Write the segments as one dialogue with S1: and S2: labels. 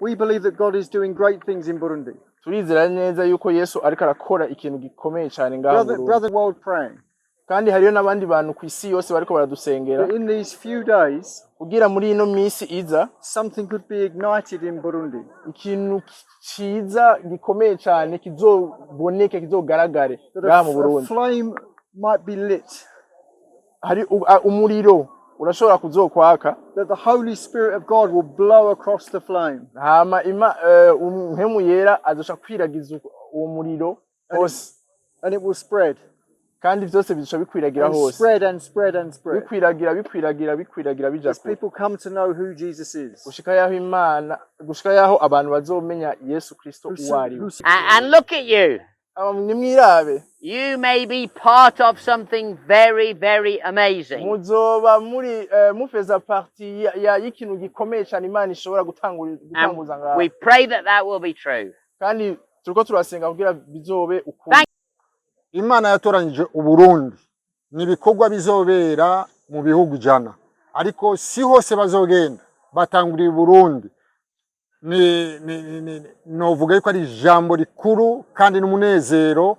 S1: We believe that God is doing great things in Burundi.
S2: turizera neza yuko Yesu ariko arakora ikintu gikomeye cyane ngaho mu Burundi.
S1: Brother world praying.
S2: Kandi hariyo nabandi bantu ku isi yose bariko baradusengera.
S1: But in these few days,
S2: kugira muri ino misi iza,
S1: something could be ignited in Burundi.
S2: Ikintu ciza gikomeye cyane kizoboneke kizogaragare ngaho mu Burundi.
S1: A flame might be lit.
S2: Hari umuriro urashobora kuzokwaka.
S1: That the Holy Spirit of God will blow across the flame.
S2: Hama Mpemu yera azosha kwiragiza uwo muriro hose.
S1: And it will spread.
S2: Kandi byose bizosha bikwiragira hose.
S1: Spread and spread and spread.
S2: Bikwiragira bija.
S1: As people come to know who Jesus is.
S2: Gushika yaho abantu bazomenya Yesu Kristo uwari.
S3: And look at you.
S2: Nimwirabe.
S3: You may be part of something very, very amazing.
S2: Muzoba muri mufeza parti ya ikintu gikomeye cyane Imana ishobora gutanguza ngaho.
S3: We pray that that will be true.
S2: Kandi turiko turasenga kugira bizobe ukuri.
S4: Imana yatoranyije Uburundi nibikorwa bizobera mu bihugu jana, ariko si hose bazogenda batanguriye Burundi. Novuga yuko ari ijambo rikuru kandi n'umunezero.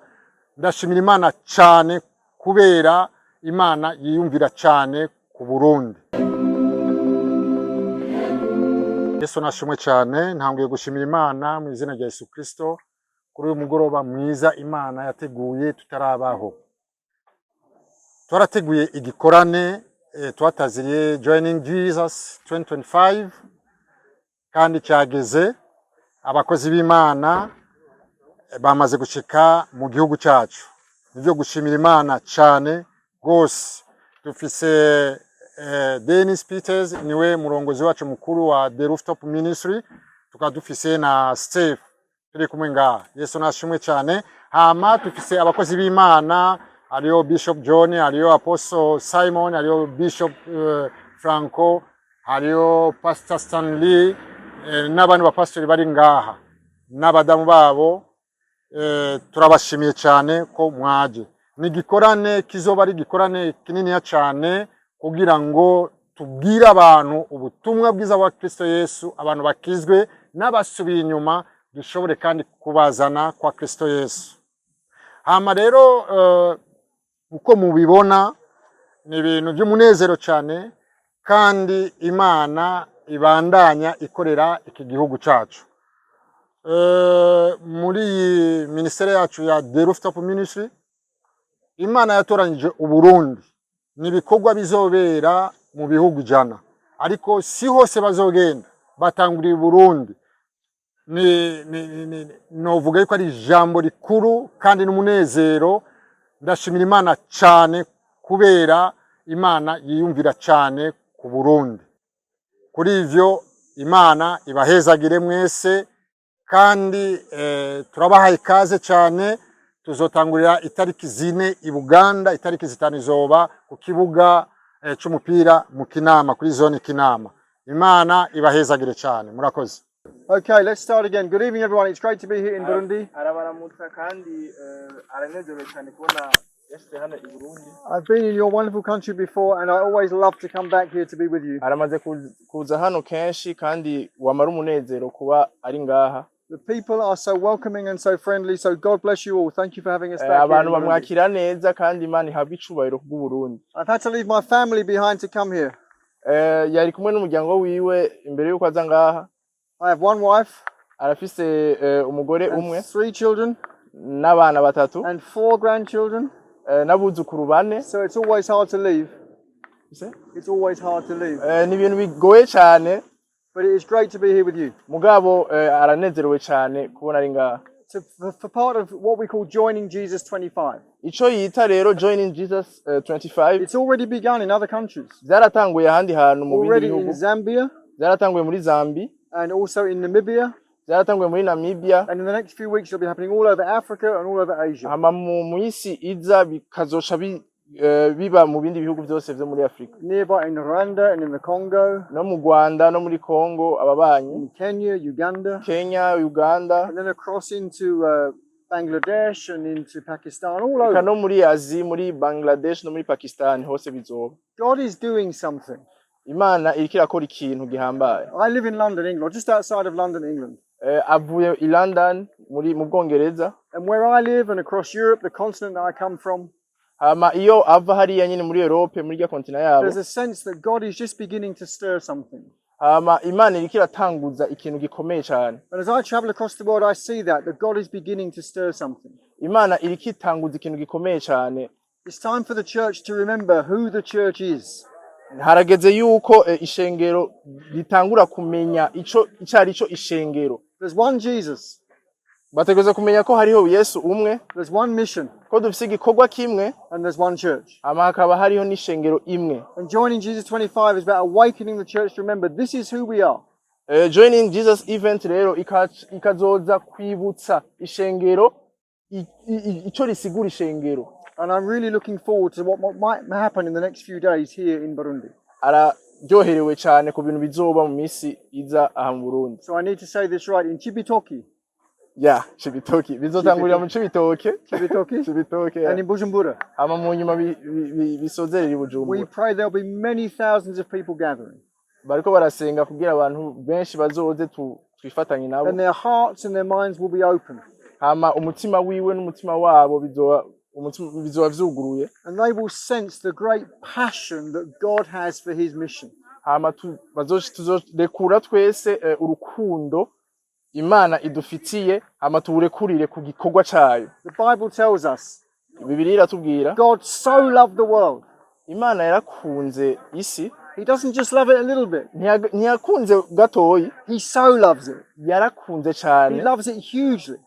S4: Ndashimira Imana cyane kubera Imana yiyumvira cyane ku Burundi. Yesu nashimwe cyane, ntanguye gushimira Imana mu izina rya Yesu Kristo kuri uyu mugoroba mwiza Imana yateguye tutarabaho. Twarateguye igikorane twataziriye Joining Jesus 2025 kandi cyageze. Abakozi b'Imana bamaze gushika mu gihugu cyacu. Nivyo gushimira Imana cyane gose. Dufise Dennis Peters niwe murongozi wacu mukuru wa The Rooftop Ministry, tukadufise na Steve turi kumwe ngaha. Yesu nashimwe cyane. Hama dufise abakozi b'Imana, hariyo Bishop John, hariyo Apostle Simon, hariyo Bishop Franco, hariyo Pastor Stanley, n'abandi bapastori bari ngaha n'abadamu babo. Turabashimiye cyane ko mwaje. Ni gikorane kizoba ari gikorane kinini cyane kugira ngo tubwire abantu ubutumwa bwiza bwa Kristo Yesu, abantu bakizwe n'abasubiye inyuma dushobore kandi kubazana kwa Kristo Yesu. Hama rero uko mubibona ni ibintu by'umunezero cyane kandi Imana ibandanya ikorera iki gihugu cyacu. Muri ministere yacu ya The Rooftop Ministry, Imana yatoranyije Uburundi nibikorwa bizobera mu bihugu jana, ariko si hose bazogenda batanguriye Burundi. Novuga yuko ari ijambo rikuru kandi n'umunezero. Ndashimira Imana cyane kubera Imana yiyumvira cyane ku Burundi. Kuri ivyo Imana ibahezagire mwese kandi turabahaye ikaze cyane. Tuzotangurira itariki 4 i Buganda, itariki 5 izoba ku kibuga cy'umupira mu Kinama, kuri zone Kinama. Imana ibahezagire cyane, murakoze.
S1: Okay, let's start again. Good evening everyone. It's great to be here in Burundi. I've been in your wonderful country before and I always love to come back here to be with you.
S2: Aramaze kuza hano kenshi kandi wamara umunezero kuba ari ngaha.
S1: The people are so welcoming and so friendly, so God bless you all. Thank you for having us back
S2: abantu bamwakira neza kandi Imana ihabwa icubahiro ku Burundi.
S1: I've had to leave my family behind to come here.
S2: Yari kumwe n'umuryango wiwe imbere yuko aza ngaha.
S1: I have one wife.
S2: Arafise umugore umwe.
S1: 3 children.
S2: N'abana batatu.
S1: And 4 grandchildren.
S2: N'abuzukuru bane.
S1: So it's always hard to leave. It's always hard to leave.
S2: Ni ibintu bigoye cyane.
S1: But it is great to be here with you.
S2: Mugabo aranezerewe cyane kubona ari ngaha.
S1: For part of what we call Joining Jesus 25.
S2: Ico yita rero Joining Jesus 25.
S1: It's already begun in other countries.
S2: Zaratanguye ahandi hantu mu bindi
S1: Already
S2: bihugu.
S1: in Zambia.
S2: Zaratanguye muri Zambia.
S1: And also in Namibia.
S2: Zaratanguye muri Namibia.
S1: And in the next few weeks it'll be happening all over Africa and all over Asia.
S2: Hama mu isi iza bikazosha biba mu bindi bihugu byose byo muri Afrika.
S1: Nearby in Rwanda and in the Congo.
S2: No mu Rwanda no muri Congo ababanyi.
S1: In Kenya, Uganda.
S2: Kenya, Uganda.
S1: And then across into Bangladesh and into Pakistan, all over.
S2: No muri Asia, muri Bangladesh no muri Pakistan hose bizoba.
S1: God is doing something.
S2: Imana iriko irakora ikintu gihambaye.
S1: I live in London, England, just outside of London, England.
S2: Avuye i London mu Bwongereza.
S1: And where I live and across Europe, the continent that I come from,
S2: Hama iyo ava hariya nyine muri Europe muri rya kontinent yabo.
S1: there's a sense that God is just beginning to stir something.
S2: Hama Imana iriko iratanguza ikintu gikomeye cyane.
S1: And as I travel across the world, I see that God is beginning to stir something.
S2: Imana iriko itanguza ikintu gikomeye cyane.
S1: It's time for the church to remember who the church is.
S2: Harageze yuko ishengero litangura kumenya icari ico ishengero.
S1: There's one Jesus.
S2: Bategeza kumenya ko hariho Yesu umwe.
S1: There's one mission.
S2: Ko dufise igikorwa kimwe.
S1: And there's one church.
S2: Ama hakaba hariho n'ishengero imwe.
S1: And joining Jesus 25 is about awakening the church to remember this is who we are.
S2: Joining Jesus event rero ikazoza kwibutsa ishengero ico risigura ishengero.
S1: And I'm really looking forward to what might happen in the next few days here in Burundi.
S2: Araryoherewe cyane ku bintu bizoba mu misi iza aha mu Burundi.
S1: So I need to say this right, in Chibitoke.
S2: Yeah, Chibitoke. Bizotangurira mu Chibitoke.
S1: Chibitoke. And in Bujumbura.
S2: Ama mu nyuma bisozerera i Bujumbura.
S1: We pray there'll be many thousands of people gathering.
S2: Bariko barasenga kugira abantu benshi bazoze twifatanye nabo.
S1: And their hearts and their minds will be open.
S2: Hama umutima wiwe n'umutima wabo bizoba vyuguruye.
S1: And they will sense the great passion that God has for his mission.
S2: Hama tuzorekura twese urukundo Imana idufitiye hama tuburekurire ku gikorwa cayo.
S1: The Bible tells us
S2: Bibiliya iratubwira
S1: God so loved the world.
S2: Imana yarakunze isi.
S1: He doesn't just love it a little bit.
S2: Ntiyakunze gatoyi.
S1: He so loves it.
S2: Yarakunze cyane.
S1: He loves it hugely.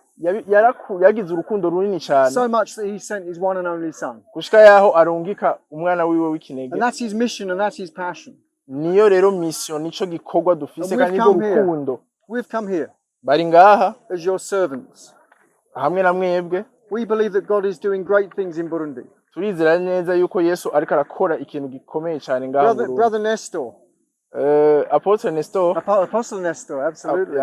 S2: Yagize urukundo runini cyane.
S1: So much that he sent his one and only son.
S2: Gushika yaho arungika umwana wiwe w'ikinege.
S1: And that's his mission and that's his passion.
S2: Niyo rero mission nico gikorwa dufise kandi urukundo.
S1: We've come here.
S2: Bari ngaha
S1: as your servants.
S2: Hamwe na mwebwe.
S1: We believe that God is doing great things in Burundi.
S2: Turizera neza yuko Yesu ariko arakora ikintu gikomeye cyane ngaha mu Burundi.
S1: Brother Nestor.
S2: Apostle Nestor.
S1: Apostle Nestor, absolutely.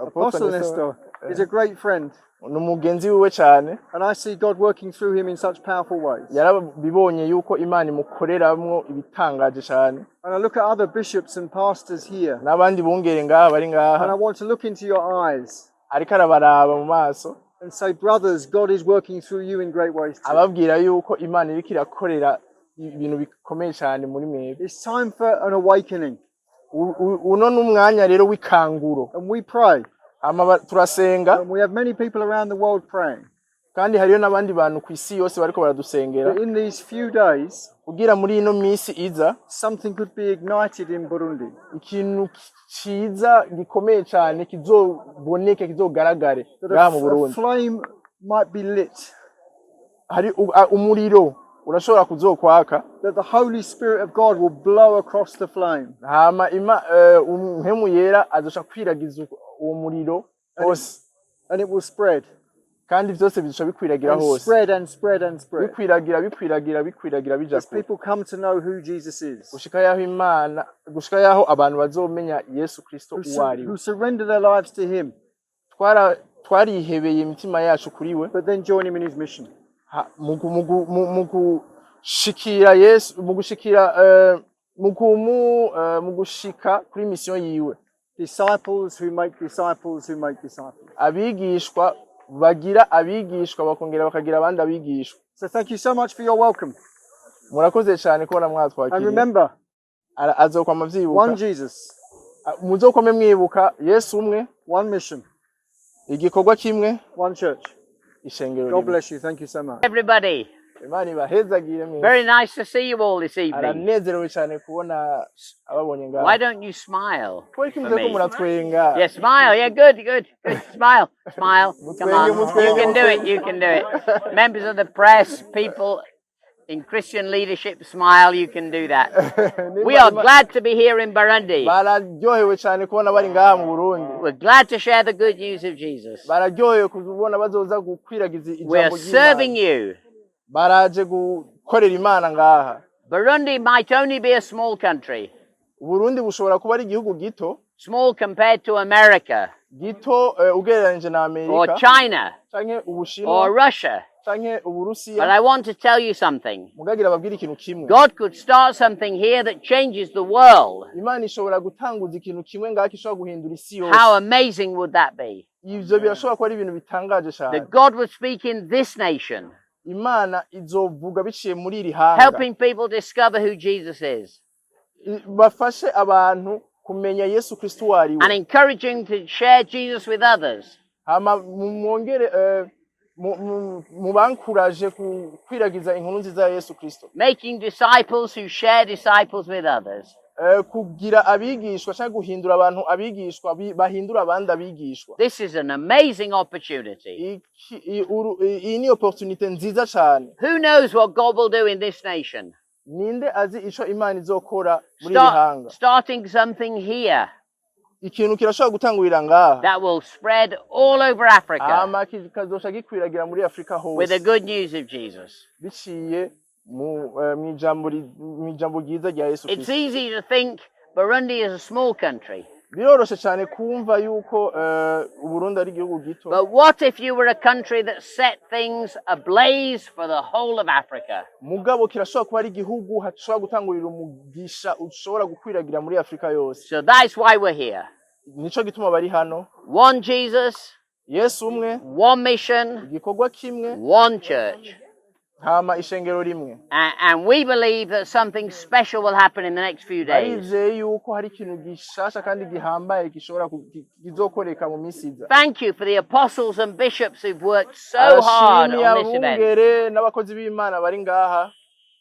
S1: Apostle Nestor is a great friend.
S2: Numugenzi wiwe cyane.
S1: And I see God working through him in such powerful ways.
S2: Yarabibonye yuko Imana imukoreramwo ibitangaje cyane.
S1: And I look at other bishops and pastors here.
S2: Nabandi bungere ngaha bari ngaha.
S1: And I want to look into your eyes.
S2: Ariko arabaraba mu maso.
S1: And say, brothers, God is working through you in great ways too.
S2: Ababwira yuko Imana iriko irakorera ibintu bikomeye cyane muri mwebwe.
S1: It's time for an awakening.
S2: Uno n'umwanya rero w'ikanguro.
S1: And we pray.
S2: Turasenga.
S1: And we have many people around the world praying.
S2: Kandi hariyo nabandi bantu ku isi yose bariko baradusengera.
S1: But in these few days,
S2: kugira muri ino misi iza,
S1: something could be ignited in Burundi.
S2: Ikintu ciza gikomeye cyane kizoboneke kizogaragare ngaha mu Burundi.
S1: A flame might be lit.
S2: Hari umuriro urashobora kuzokwaka.
S1: That the Holy Spirit of God will blow across the flame.
S2: Hama Mpemu yera azosha kwiragiza uwo muriro hose.
S1: And it will spread.
S2: Kandi byose bizosha bikwiragira hose.
S1: Spread and spread and spread.
S2: Bikwiragira bija.
S1: As people come to know who Jesus is.
S2: Gushika yaho abantu bazomenya Yesu Kristo uwari.
S1: Who surrender their lives to him.
S2: Twarihebeye imitima yacu kuri we.
S1: But then join him in his mission.
S2: Mugushikira Yesu, mugushika kuri mission yiwe.
S1: Disciples who make disciples who make disciples.
S2: Abigishwa bagira abigishwa bakongera bakagira abandi abigishwa.
S1: So thank you so much for your welcome.
S2: Murakoze cyane kubona mwatwakiriye.
S1: And remember,
S2: azokwama vyibuka.
S1: One Jesus.
S2: Muzokome mwibuka Yesu umwe.
S1: One mission.
S2: Igikorwa kimwe.
S1: One church.
S2: Ishengero.
S1: God bless you. Thank you so much.
S3: Everybody. Very nice to see you all this evening. Why don't you smile for me? Yeah, smile. Yeah, good. Smile. Come on. You can do it. Members of the press, people in Christian leadership, smile. You can do that. We are glad to be here in Burundi. We're glad to share the good news of Jesus. We are serving you. Burundi might only be a small country. Small compared to America. Or China.
S2: canke Ubushinwa
S3: or Russia.
S2: canke Uburusiya.
S3: But I want to tell you something.
S2: Mugagira babwira ikintu kimwe.
S3: God could start something here that changes the world.
S2: Imana ishobora gutanguza ikintu kimwe ngaki ishobora guhindura isi yose.
S3: How amazing would that be?
S2: Ivyo birashobora kuba ari ibintu bitangaje cyane.
S3: That God would speak in this nation,
S2: Imana izovuga biciye muri iri hanga.
S3: helping people discover who Jesus is,
S2: Bafashe abantu kumenya Yesu Kristo wari we.
S3: and encouraging to share Jesus with others.
S2: Hama mwongere mubankuraje kwiragiza inkuru nziza ya Yesu Kristo.
S3: Making disciples who share disciples with others.
S2: Kugira abigishwa cyangwa guhindura abantu abigishwa bahindura abandi abigishwa.
S3: This is an amazing opportunity.
S2: Iyi ni opportunity nziza cyane.
S3: Who knows what God will do in this nation?
S2: Ninde azi ico Imana izokora muri iri hanga.
S3: Starting something here.
S2: Ikintu kirashobora gutangurira ngaha.
S3: That will spread all over Africa.
S2: Kazosha gikwiragira muri Afrika hose.
S3: With the good news of Jesus.
S2: Biciye mwijambo ryiza rya Yesu Kristo.
S3: It's easy to think Burundi is a small country.
S2: Biroroshe cyane kumva yuko Uburundi ari igihugu gito.
S3: But what if you were a country that set things ablaze for the whole of Africa?
S2: Mugabo kirashobora kuba ari igihugu hashobora gutangurira umugisha ushobora gukwiragira muri Afrika yose.
S3: So that's why we're here.
S2: Nico gituma bari hano.
S3: One Jesus,
S2: Yesu umwe,
S3: one mission,
S2: igikorwa kimwe,
S3: one church.
S2: hama ishengero rimwe.
S3: And we believe that something special will happen in the next few days.
S2: Arizeye yuko hari ikintu gishasha kandi gihambaye gishobora kizokoreka mu minsi iza.
S3: Thank you for the apostles and bishops who've worked so hard on this event.
S2: N'abakozi b'Imana bari ngaha.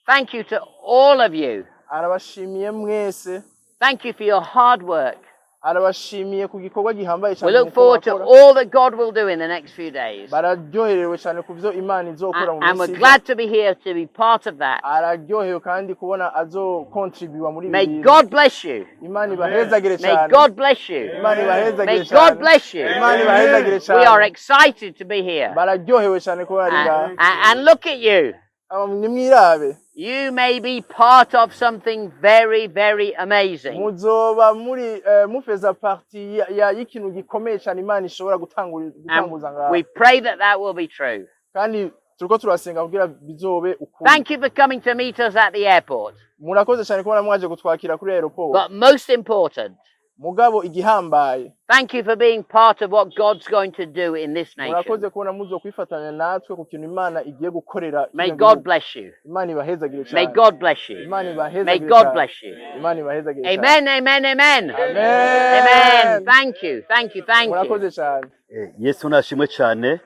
S3: Thank you to all of you.
S2: Arabashimiye mwese.
S3: Thank you for your hard work.
S2: Arabashimiye ku gikorwa gihambaye cyane.
S3: We look forward to all that God will do in the next few days.
S2: Bararyoherewe cyane ku byo Imana izokora mu minsi.
S3: And we're glad to be here to be part of that.
S2: Araryohewe kandi kubona azokontribute muri
S3: May God bless you.
S2: Imana ibahezagire cyane.
S3: May God bless you.
S2: Imana ibahezagire cyane.
S3: May God bless you.
S2: Imana ibahezagire cyane.
S3: We are excited to be here.
S2: Bararyohewe cyane kuba ari ngaha.
S3: And look at you.
S2: Nimwirabe.
S3: You may be part of something very, very amazing.
S2: Muzoba muri mufeza parti ya ikintu gikomeye cyane Imana ishobora gutanguza ngaha.
S3: We pray that that will be true.
S2: Kandi turiko turasenga kugira bizobe ukuri.
S3: Thank you for coming to meet us at the airport.
S2: Murakoze cyane kubona mwaje kutwakira kuri airport.
S3: But most important,
S2: mugabo igihambaye.
S3: Thank you for being part of what God's going to do in this nation.
S2: Murakoze kubona muzo kwifatanya natwe ku kintu Imana igiye gukorera.
S3: May God bless you.
S2: Imana ibahezagire cyane.
S3: May God bless you.
S2: Imana ibahezagire.
S3: May God bless you.
S2: Imana ibahezagire cyane.
S3: Amen, amen, amen.
S2: Amen.
S3: Amen. Thank you. Thank you. Thank you.
S2: Murakoze cyane.
S5: Yesu nashimwe cyane.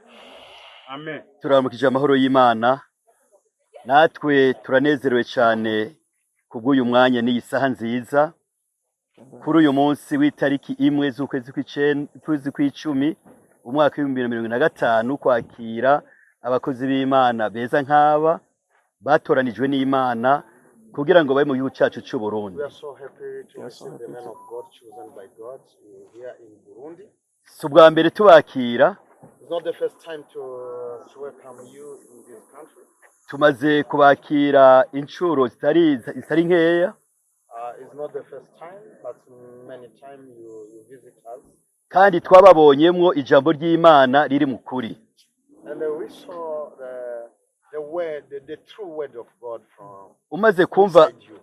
S2: Amen.
S5: Turamukije amahoro y'Imana. Natwe turanezerewe cyane kubw'uyu mwanya n'iyi saha nziza. Kuri uyu munsi w'itariki imwe z'ukwezi kw'icumi umwaka w'2025 kwakira abakozi b'Imana beza nk'aba batoranijwe n'Imana kugira ngo babe mu gihugu cyacu cy'u Burundi.
S4: We are so happy to receive the men of God chosen by God here in Burundi.
S5: Subwa mbere tubakira.
S4: It's not the first time to welcome you in this country.
S5: Tumaze kubakira inshuro zitari nkeya.
S4: It's not the first time, but many times you visit us.
S5: Kandi twababonyemwo ijambo ry'Imana riri mu kuri.
S4: And we saw the word, the true word of God from.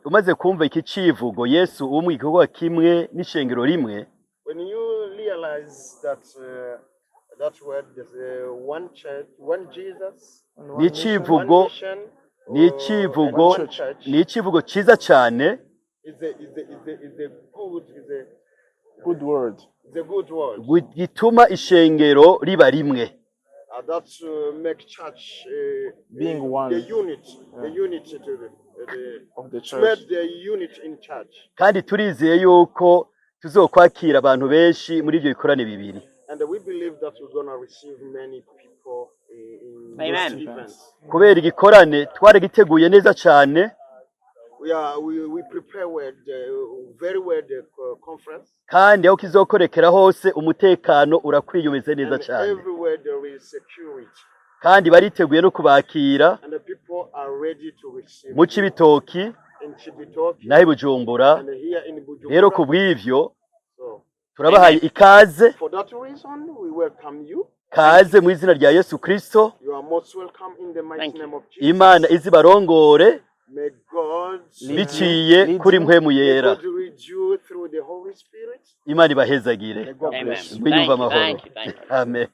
S5: Umaze kumva iki civugo Yesu umwe igikorwa kimwe n'ishengero rimwe.
S4: When you realize that that word is one church, one Jesus,
S5: ni civugo ciza cyane.
S4: Is a
S2: good word.
S4: It's a good word.
S5: Gituma ishengero riba rimwe.
S4: That make church
S2: being one.
S4: The unit
S2: of the church.
S4: The unit in church.
S5: Kandi turizeye yuko tuzokwakira abantu benshi muri ibyo bikorane bibiri.
S4: And we believe that we're going to receive many people in
S3: Amen.
S4: these events.
S5: Kubera igikorane twaragiteguye neza cyane.
S4: We prepare very well the conference.
S5: Kandi aho kizokorekera hose umutekano urakwiyumeze neza cyane.
S4: Everywhere there is security.
S5: Kandi bariteguye no kubakira.
S4: And the people are ready to receive.
S5: Mu Cibitoki naho i Bujumbura. Rero kubw'ivyo turabahaye ikaze
S6: For that reason, we welcome you.
S5: kaze mu izina rya Yesu Kristo.
S6: You are most welcome in the mighty name of Jesus.
S5: Imana izibarongore
S6: May God
S5: biciye kuri mpwemu yera.
S6: lead you through the Holy Spirit.
S5: Imana ibahezagire.
S3: Amen.
S5: Mwiyumva amahoro.
S3: Thank you.
S5: Amen.